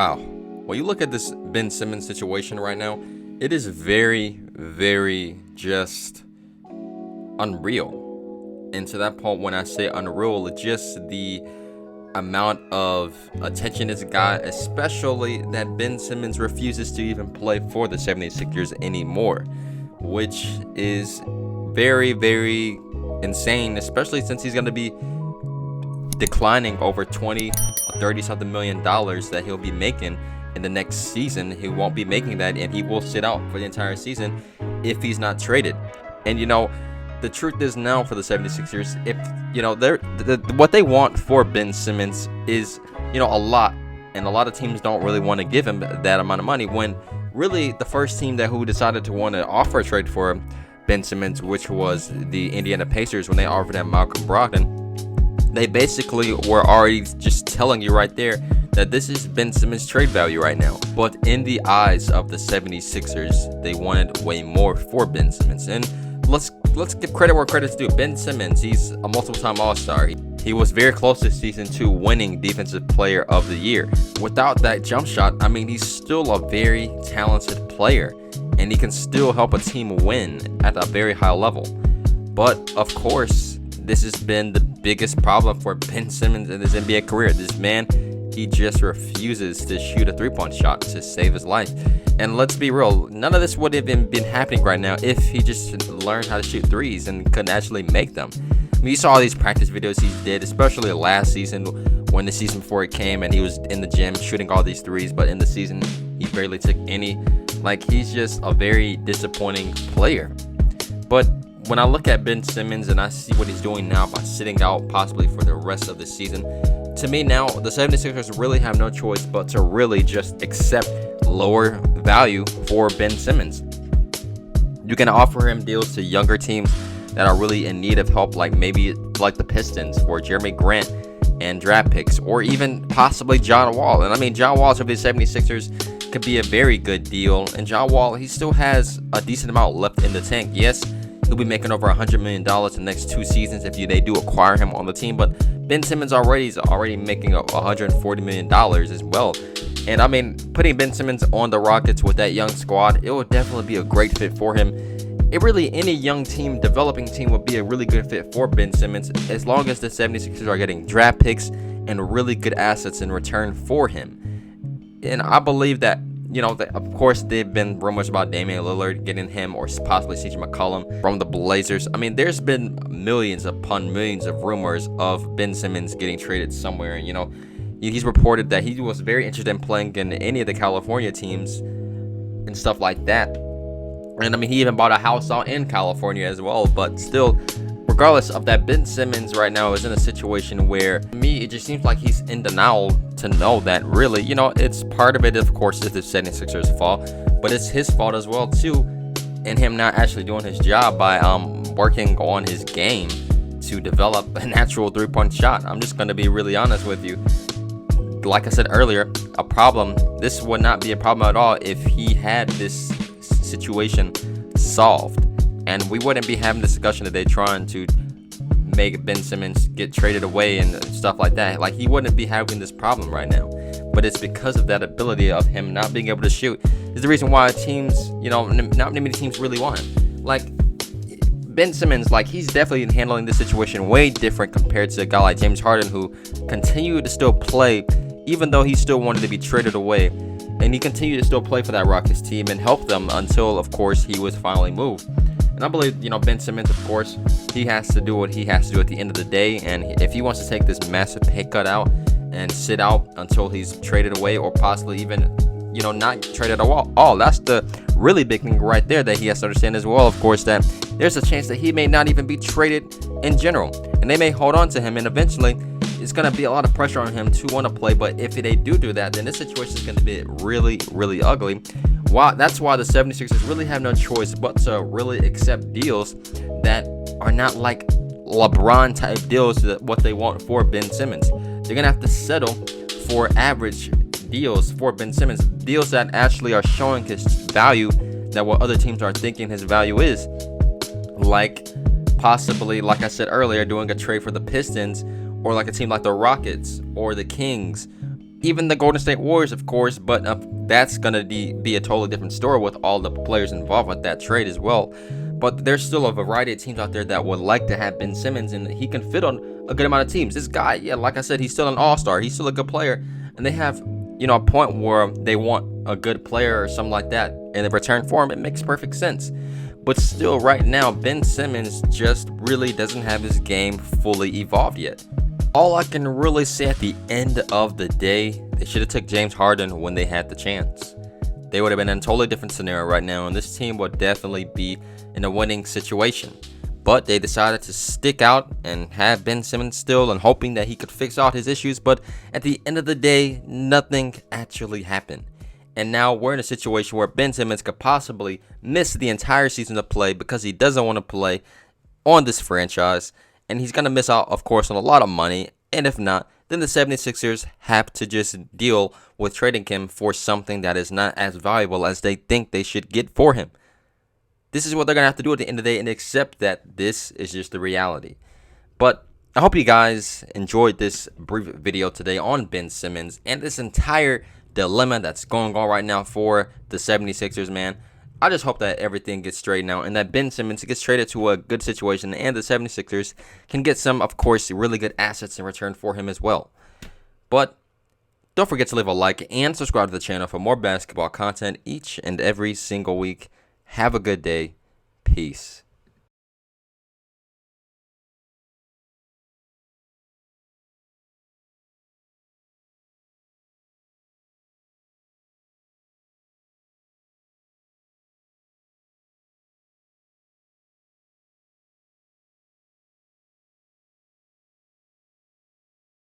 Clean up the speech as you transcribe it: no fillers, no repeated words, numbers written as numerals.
Wow. When you look at this Ben Simmons situation right now, it is very, very just unreal. And to that point, when I say unreal, it's just the amount of attention it's got, especially that Ben Simmons refuses to even play for the 76ers anymore, which is very, very insane, especially since he's going to be declining over 20 or 30 something million dollars that he'll be making in the next season. He won't be making that, and he will sit out for the entire season if he's not traded. And the truth is, now for the 76ers, if they're what they want for Ben Simmons is a lot, and a lot of teams don't really want to give him that amount of money, when really the first team who decided to want to offer a trade for Ben Simmons, which was the Indiana Pacers, when they offered him Malcolm Brogdon, they basically were already just telling you right there that this is Ben Simmons' trade value right now. But in the eyes of the 76ers, they wanted way more for Ben Simmons. And let's give credit where credit's due. Ben Simmons, he's a multiple-time All-Star. He was very close this season to winning Defensive Player of the Year. Without that jump shot, he's still a very talented player, and he can still help a team win at a very high level. But of course, this has been the biggest problem for Ben Simmons in his NBA career. This man, he just refuses to shoot a three-point shot to save his life. And let's be real, none of this would have been happening right now if he just learned how to shoot threes and could actually make them. You saw all these practice videos he did, especially last season, when the season before it came, and he was in the gym shooting all these threes, but in the season, he barely took any. He's just a very disappointing player. But when I look at Ben Simmons and I see what he's doing now by sitting out possibly for the rest of the season, to me now, the 76ers really have no choice but to really just accept lower value for Ben Simmons. You can offer him deals to younger teams that are really in need of help, like the Pistons for Jeremy Grant and draft picks, or even possibly John Wall. And John Wall to the 76ers could be a very good deal. And John Wall, he still has a decent amount left in the tank. Yes, he'll be making over $100 million in the next 2 seasons if they do acquire him on the team. But Ben Simmons is already making $140 million as well. And putting Ben Simmons on the Rockets with that young squad, it would definitely be a great fit for him. Any young team, developing team, would be a really good fit for Ben Simmons, as long as the 76ers are getting draft picks and really good assets in return for him. And I believe that, of course, there've been rumors about Damian Lillard getting him, or possibly CJ McCollum from the Blazers. There's been millions upon millions of rumors of Ben Simmons getting traded somewhere. And, he's reported that he was very interested in playing in any of the California teams and stuff like that. And he even bought a house out in California as well. But still, regardless of that, Ben Simmons right now is in a situation where, to me, it just seems like he's in denial to know that really, it's part of it, of course, is the 76ers' fault, but it's his fault as well too, and him not actually doing his job by working on his game to develop an actual three-point shot. I'm just going to be really honest with you. Like I said earlier, this would not be a problem at all if he had this situation solved, and we wouldn't be having this discussion today trying to make Ben Simmons get traded away and stuff like that. He wouldn't be having this problem right now, but it's because of that ability of him not being able to shoot is the reason why teams, not many teams really want him. Ben Simmons, he's definitely handling this situation way different compared to a guy like James Harden, who continued to still play even though he still wanted to be traded away. And he continued to still play for that Rockets team and help them until, of course, he was finally moved. And I believe, Ben Simmons, of course, he has to do what he has to do at the end of the day. And if he wants to take this massive pay cut out and sit out until he's traded away, or possibly even, not traded at all, that's the really big thing right there that he has to understand as well, of course, that there's a chance that he may not even be traded in general. And they may hold on to him, and eventually it's going to be a lot of pressure on him to want to play. But if they do that, then this situation is going to be really, really ugly. That's why the 76ers really have no choice but to really accept deals that are not like LeBron type deals, what they want for Ben Simmons. They're going to have to settle for average deals for Ben Simmons, deals that actually are showing his value, that what other teams are thinking his value is. Possibly, like I said earlier, doing a trade for the Pistons, or a team like the Rockets or the Kings, even the Golden State Warriors, of course, but that's going to be a totally different story with all the players involved with that trade as well. But there's still a variety of teams out there that would like to have Ben Simmons, and he can fit on a good amount of teams. This guy, yeah, like I said, he's still an all-star. He's still a good player, and they have, a point where they want a good player or something like that, and in return for him, it makes perfect sense. But still, right now, Ben Simmons just really doesn't have his game fully evolved yet. All I can really say at the end of the day, they should have took James Harden when they had the chance. They would have been in a totally different scenario right now, and this team would definitely be in a winning situation. But they decided to stick out and have Ben Simmons still, and hoping that he could fix all his issues. But at the end of the day, nothing actually happened. And now we're in a situation where Ben Simmons could possibly miss the entire season of play because he doesn't want to play on this franchise. And he's going to miss out, of course, on a lot of money. And if not, then the 76ers have to just deal with trading him for something that is not as valuable as they think they should get for him. This is what they're going to have to do at the end of the day, and accept that this is just the reality. But I hope you guys enjoyed this brief video today on Ben Simmons and this entire dilemma that's going on right now for the 76ers, man. I just hope that everything gets straightened out and that Ben Simmons gets traded to a good situation, and the 76ers can get some, of course, really good assets in return for him as well. But don't forget to leave a like and subscribe to the channel for more basketball content each and every single week. Have a good day. Peace.